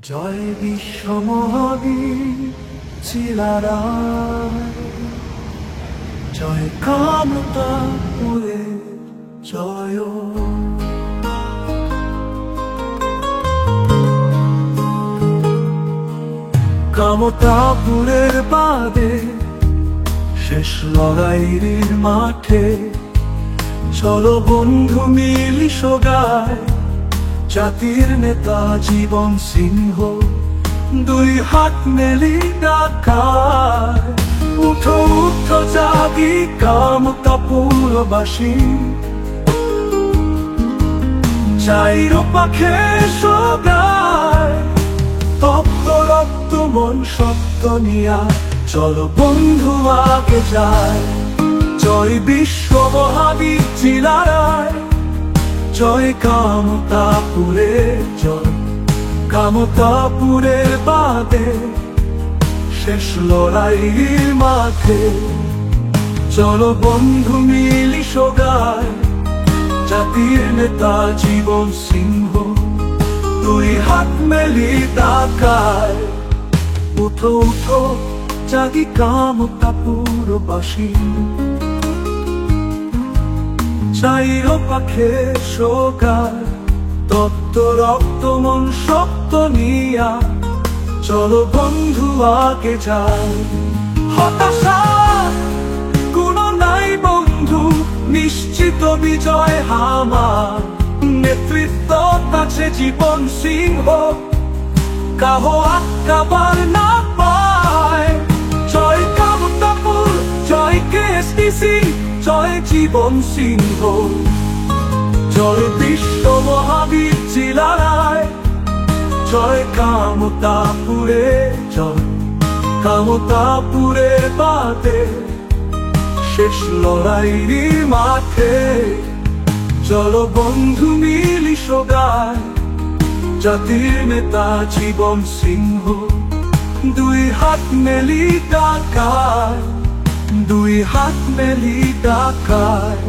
জয় বিশ্ব মহাবীর চিলারায়, জয় কামতাপুরে জয়। কামতাপুরের বাদে শেষ লড়াইয়ের মাঠে চলো বন্ধু মিলিস গায় জাতির নেতা জীবন সিংহ দুই হাত মেলি ডাকায়। উঠো উঠো জাগি কামতাপুরবাসী, চাইর পাখে সদায় তপ্ত রক্ত মন সত্য নিয়া চলো বন্ধু আগে যায়। জয় বিশ্ব মহাবীর চিলারায়, জয় কামতাপুরে জয়। কামতাপুরের বাদে শেষ লড়াইয়ের মাঠে চলো বন্ধু মিলিস গায় জাতির নেতা জীবন সিংহ দুই হাত মেলি তাকায়। উঠো উঠো জাগি কামতাপুরবাসী, চাইর পাখে শোকায় তপ্ত রক্ত মন শক্ত নিয়া চলো বন্ধু আগে যায়। হতাশা কোনো নাই বন্ধু, নিশ্চিত বিজয় আমার। নেতৃত্ব আছে জীবন সিংহ, কাহ আটকাবার না পায়। জয় কামতাপুর, জয় কেএসটিসি, জয় জীবন সিংহ, জয় বিশ্ব মহাবীর চিলারায়, জয় কামতাপুরে জয়। কামতাপুরে বাদে শেষ লড়াইয়ের মাঠে চলো বন্ধু মিলিস গায় জাতির নেতা জীবন সিংহ দুই হাত মেলি ডাকায়। দুই হাত মেলি ডাকায়।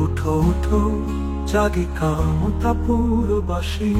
উঠো উঠো জাগি কামতাপুরবাসী।